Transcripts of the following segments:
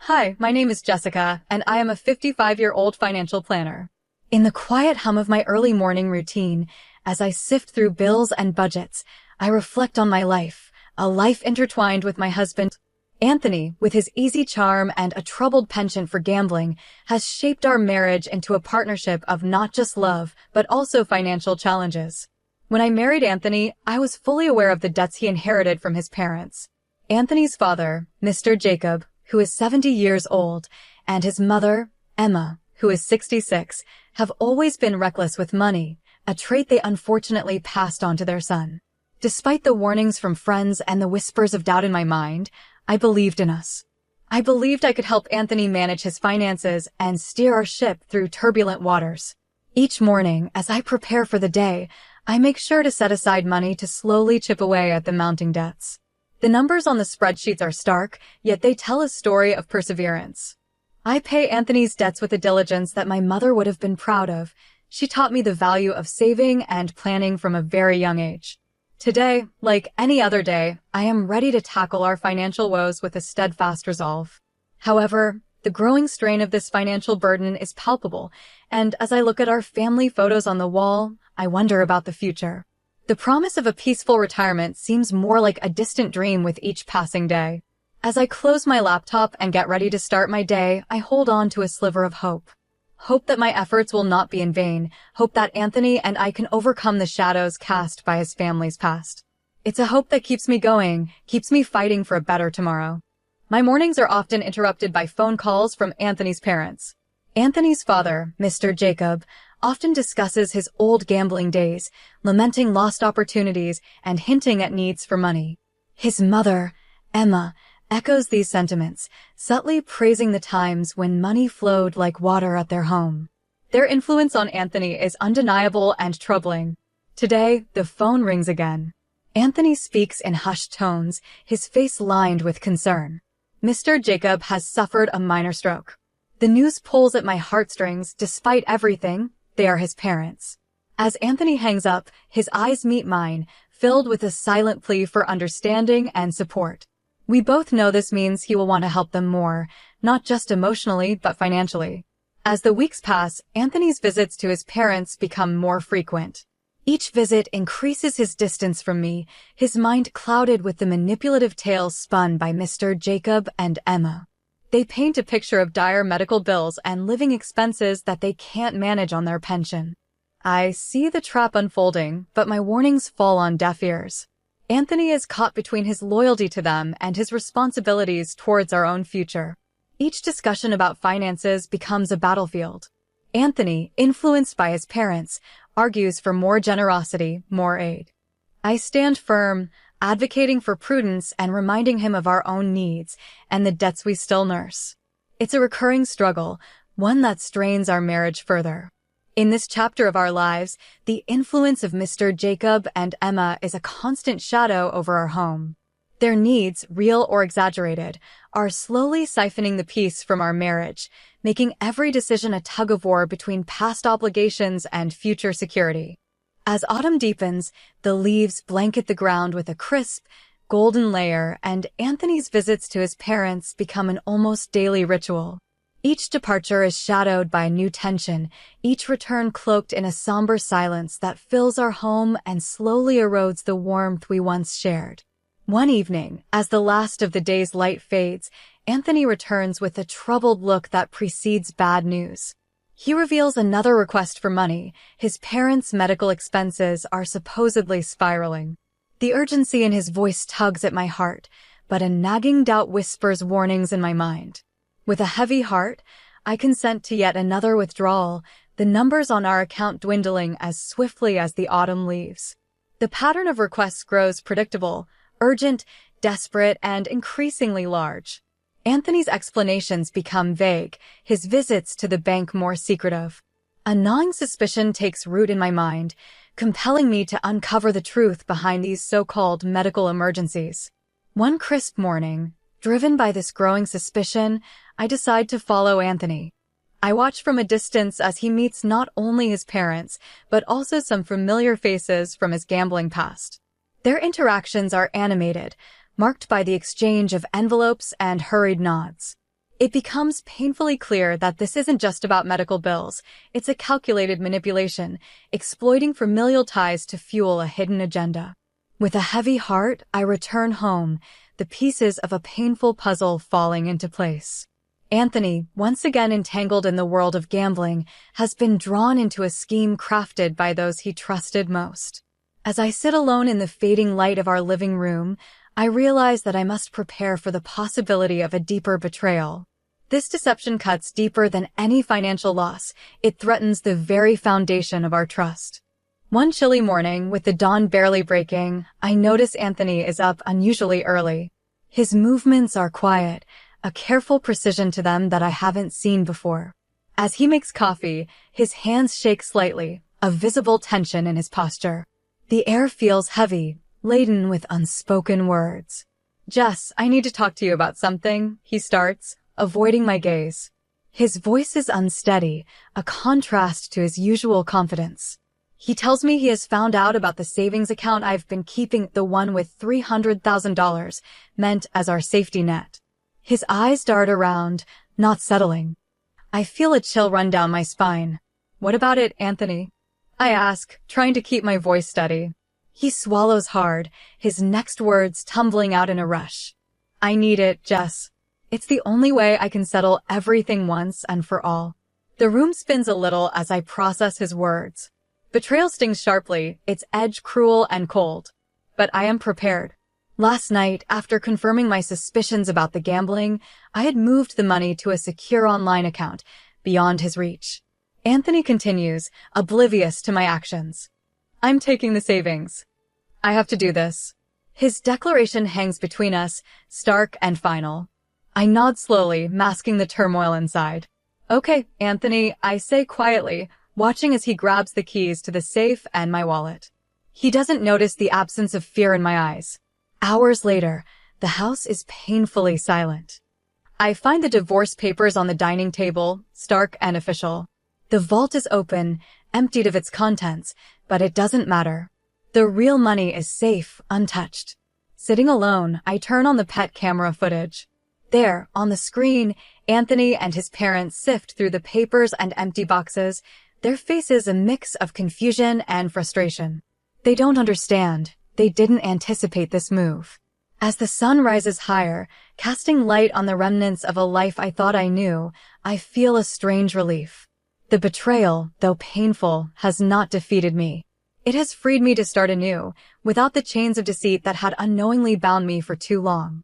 Hi, my name is Jessica, and I am a 55-year-old financial planner. In the quiet hum of my early morning routine, as I sift through bills and budgets, I reflect on my life, a life intertwined with my husband. Anthony, with his easy charm and a troubled penchant for gambling, has shaped our marriage into a partnership of not just love, but also financial challenges. When I married Anthony, I was fully aware of the debts he inherited from his parents. Anthony's father, Mr. Jacob, who is 70 years old, and his mother, Emma, who is 66, have always been reckless with money, a trait they unfortunately passed on to their son. Despite the warnings from friends and the whispers of doubt in my mind, I believed in us. I believed I could help Anthony manage his finances and steer our ship through turbulent waters. Each morning, as I prepare for the day, I make sure to set aside money to slowly chip away at the mounting debts. The numbers on the spreadsheets are stark, yet they tell a story of perseverance. I pay Anthony's debts with a diligence that my mother would have been proud of. She taught me the value of saving and planning from a very young age. Today, like any other day, I am ready to tackle our financial woes with a steadfast resolve. However, the growing strain of this financial burden is palpable, and as I look at our family photos on the wall, I wonder about the future. The promise of a peaceful retirement seems more like a distant dream with each passing day. As I close my laptop and get ready to start my day, I hold on to a sliver of hope. Hope that my efforts will not be in vain. Hope that Anthony and I can overcome the shadows cast by his family's past. It's a hope that keeps me going, keeps me fighting for a better tomorrow. My mornings are often interrupted by phone calls from Anthony's parents. Anthony's father, Mr. Jacob, often discusses his old gambling days, lamenting lost opportunities and hinting at needs for money. His mother, Emma, echoes these sentiments, subtly praising the times when money flowed like water at their home. Their influence on Anthony is undeniable and troubling. Today, the phone rings again. Anthony speaks in hushed tones, his face lined with concern. Mr. Jacob has suffered a minor stroke. The news pulls at my heartstrings. Despite everything, they are his parents. As Anthony hangs up, his eyes meet mine, filled with a silent plea for understanding and support. We both know this means he will want to help them more, not just emotionally, but financially. As the weeks pass, Anthony's visits to his parents become more frequent. Each visit increases his distance from me, his mind clouded with the manipulative tales spun by Mr. Jacob and Emma. They paint a picture of dire medical bills and living expenses that they can't manage on their pension. I see the trap unfolding, but my warnings fall on deaf ears. Anthony is caught between his loyalty to them and his responsibilities towards our own future. Each discussion about finances becomes a battlefield. Anthony, influenced by his parents, argues for more generosity, more aid. I stand firm, advocating for prudence and reminding him of our own needs and the debts we still nurse. It's a recurring struggle, one that strains our marriage further. In this chapter of our lives, the influence of Mr. Jacob and Emma is a constant shadow over our home. Their needs, real or exaggerated, are slowly siphoning the peace from our marriage, making every decision a tug-of-war between past obligations and future security. As autumn deepens, the leaves blanket the ground with a crisp, golden layer, and Anthony's visits to his parents become an almost daily ritual. Each departure is shadowed by a new tension, each return cloaked in a somber silence that fills our home and slowly erodes the warmth we once shared. One evening, as the last of the day's light fades, Anthony returns with a troubled look that precedes bad news. He reveals another request for money. His parents' medical expenses are supposedly spiraling. The urgency in his voice tugs at my heart, but a nagging doubt whispers warnings in my mind. With a heavy heart, I consent to yet another withdrawal, the numbers on our account dwindling as swiftly as the autumn leaves. The pattern of requests grows predictable, urgent, desperate, and increasingly large. Anthony's explanations become vague, his visits to the bank more secretive. A gnawing suspicion takes root in my mind, compelling me to uncover the truth behind these so-called medical emergencies. One crisp morning, driven by this growing suspicion, I decide to follow Anthony. I watch from a distance as he meets not only his parents, but also some familiar faces from his gambling past. Their interactions are animated, marked by the exchange of envelopes and hurried nods. It becomes painfully clear that this isn't just about medical bills. It's a calculated manipulation, exploiting familial ties to fuel a hidden agenda. With a heavy heart, I return home, the pieces of a painful puzzle falling into place. Anthony, once again entangled in the world of gambling, has been drawn into a scheme crafted by those he trusted most. As I sit alone in the fading light of our living room, I realize that I must prepare for the possibility of a deeper betrayal. This deception cuts deeper than any financial loss. It threatens the very foundation of our trust. One chilly morning, with the dawn barely breaking, I notice Anthony is up unusually early. His movements are quiet, a careful precision to them that I haven't seen before. As he makes coffee, his hands shake slightly, a visible tension in his posture. The air feels heavy, laden with unspoken words. "Jess, I need to talk to you about something," he starts, avoiding my gaze. His voice is unsteady, a contrast to his usual confidence. He tells me he has found out about the savings account I've been keeping, the one with $300,000, meant as our safety net. His eyes dart around, not settling. I feel a chill run down my spine. "What about it, Anthony?" I ask, trying to keep my voice steady. He swallows hard, his next words tumbling out in a rush. "I need it, Jess. It's the only way I can settle everything once and for all." The room spins a little as I process his words. Betrayal stings sharply, its edge cruel and cold. But I am prepared. Last night, after confirming my suspicions about the gambling, I had moved the money to a secure online account, beyond his reach. Anthony continues, oblivious to my actions. "I'm taking the savings. I have to do this." His declaration hangs between us, stark and final. I nod slowly, masking the turmoil inside. "Okay, Anthony," I say quietly, watching as he grabs the keys to the safe and my wallet. He doesn't notice the absence of fear in my eyes. Hours later, the house is painfully silent. I find the divorce papers on the dining table, stark and official. The vault is open, emptied of its contents, but it doesn't matter. The real money is safe, untouched. Sitting alone, I turn on the pet camera footage. There, on the screen, Anthony and his parents sift through the papers and empty boxes, their faces a mix of confusion and frustration. They don't understand. They didn't anticipate this move. As the sun rises higher, casting light on the remnants of a life I thought I knew, I feel a strange relief. The betrayal, though painful, has not defeated me. It has freed me to start anew, without the chains of deceit that had unknowingly bound me for too long.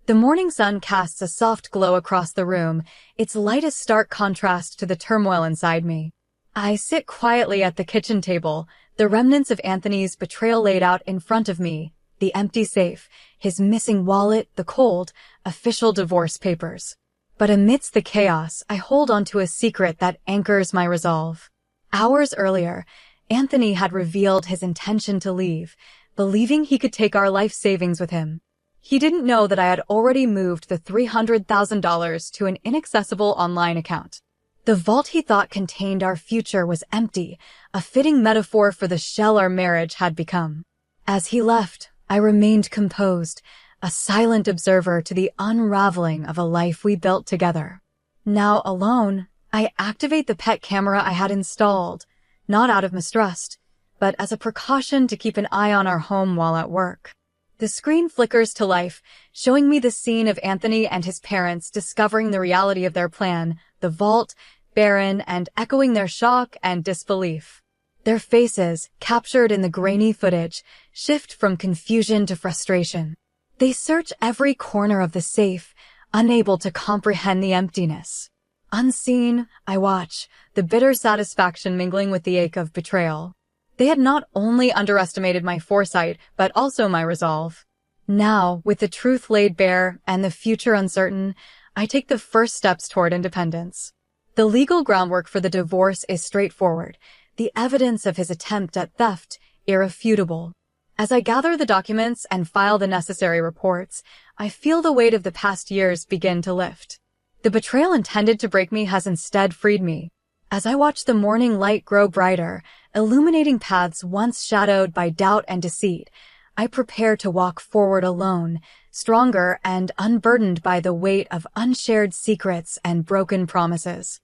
The morning sun casts a soft glow across the room, its light a stark contrast to the turmoil inside me. I sit quietly at the kitchen table, the remnants of Anthony's betrayal laid out in front of me, the empty safe, his missing wallet, the cold, official divorce papers. But amidst the chaos, I hold on to a secret that anchors my resolve. Hours earlier, Anthony had revealed his intention to leave, believing he could take our life savings with him. He didn't know that I had already moved the $300,000 to an inaccessible online account. The vault he thought contained our future was empty, a fitting metaphor for the shell our marriage had become. As he left, I remained composed, a silent observer to the unraveling of a life we built together. Now alone, I activate the pet camera I had installed, not out of mistrust, but as a precaution to keep an eye on our home while at work. The screen flickers to life, showing me the scene of Anthony and his parents discovering the reality of their plan, the vault, barren, and echoing their shock and disbelief. Their faces, captured in the grainy footage, shift from confusion to frustration. They search every corner of the safe, unable to comprehend the emptiness. Unseen, I watch, the bitter satisfaction mingling with the ache of betrayal. They had not only underestimated my foresight, but also my resolve. Now, with the truth laid bare and the future uncertain, I take the first steps toward independence. The legal groundwork for the divorce is straightforward, the evidence of his attempt at theft irrefutable. As I gather the documents and file the necessary reports, I feel the weight of the past years begin to lift. The betrayal intended to break me has instead freed me. As I watch the morning light grow brighter, illuminating paths once shadowed by doubt and deceit, I prepare to walk forward alone, stronger and unburdened by the weight of unshared secrets and broken promises.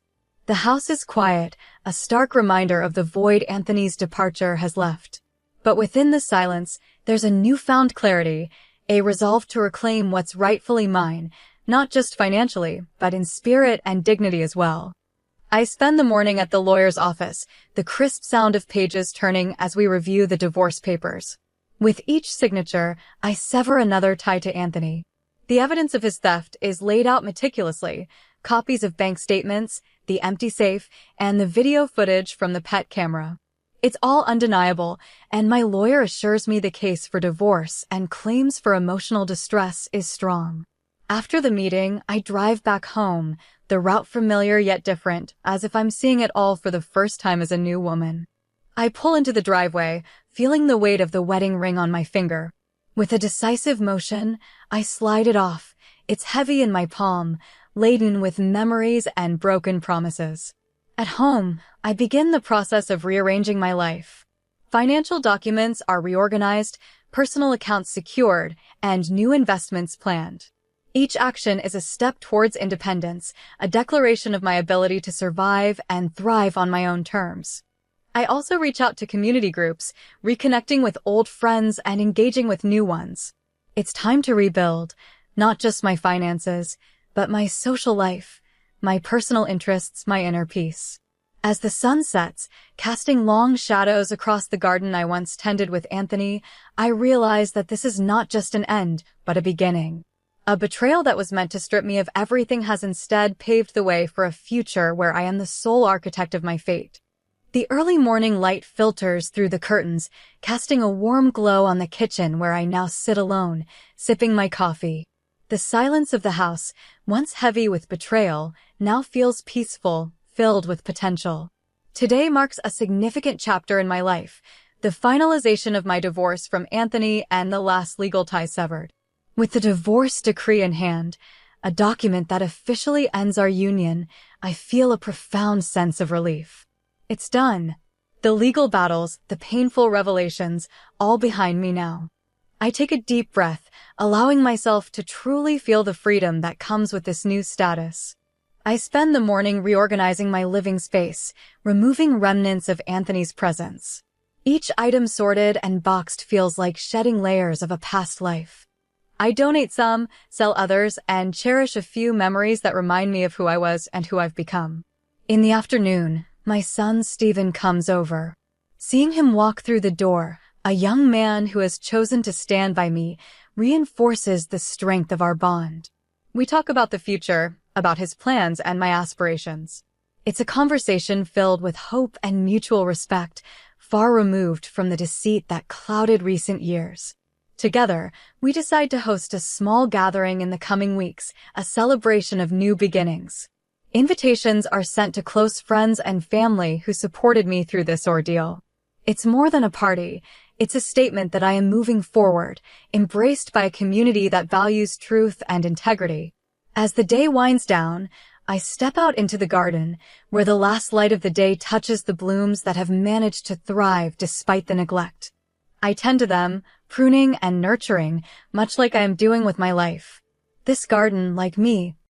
The house is quiet, a stark reminder of the void Anthony's departure has left. But within the silence, there's a newfound clarity, a resolve to reclaim what's rightfully mine, not just financially, but in spirit and dignity as well. I spend the morning at the lawyer's office, the crisp sound of pages turning as we review the divorce papers. With each signature, I sever another tie to Anthony. The evidence of his theft is laid out meticulously: copies of bank statements, the empty safe, and the video footage from the pet camera. It's all undeniable, and my lawyer assures me the case for divorce and claims for emotional distress is strong. After the meeting, I drive back home, the route familiar yet different, as if I'm seeing it all for the first time as a new woman. I pull into the driveway, feeling the weight of the wedding ring on my finger. With a decisive motion, I slide it off. It's heavy in my palm, laden with memories and broken promises. At home, I begin the process of rearranging my life. Financial documents are reorganized, personal accounts secured, and new investments planned. Each action is a step towards independence, a declaration of my ability to survive and thrive on my own terms. I also reach out to community groups, reconnecting with old friends and engaging with new ones. It's time to rebuild, not just my finances, but my social life, my personal interests, my inner peace. As the sun sets, casting long shadows across the garden I once tended with Anthony, I realize that this is not just an end, but a beginning. A betrayal that was meant to strip me of everything has instead paved the way for a future where I am the sole architect of my fate. The early morning light filters through the curtains, casting a warm glow on the kitchen where I now sit alone, sipping my coffee. The silence of the house, once heavy with betrayal, now feels peaceful, filled with potential. Today marks a significant chapter in my life, the finalization of my divorce from Anthony and the last legal tie severed. With the divorce decree in hand, a document that officially ends our union, I feel a profound sense of relief. It's done. The legal battles, the painful revelations, all behind me now. I take a deep breath, allowing myself to truly feel the freedom that comes with this new status. I spend the morning reorganizing my living space, removing remnants of Anthony's presence. Each item sorted and boxed feels like shedding layers of a past life. I donate some, sell others, and cherish a few memories that remind me of who I was and who I've become. In the afternoon, my son Stephen comes over. Seeing him walk through the door, a young man who has chosen to stand by me, reinforces the strength of our bond. We talk about the future, about his plans and my aspirations. It's a conversation filled with hope and mutual respect, far removed from the deceit that clouded recent years. Together, we decide to host a small gathering in the coming weeks, a celebration of new beginnings. Invitations are sent to close friends and family who supported me through this ordeal. It's more than a party. It's a statement that I am moving forward, embraced by a community that values truth and integrity. As the day winds down, I step out into the garden, where the last light of the day touches the blooms that have managed to thrive despite the neglect. I tend to them, pruning and nurturing, much like I am doing with my life. This garden, like me,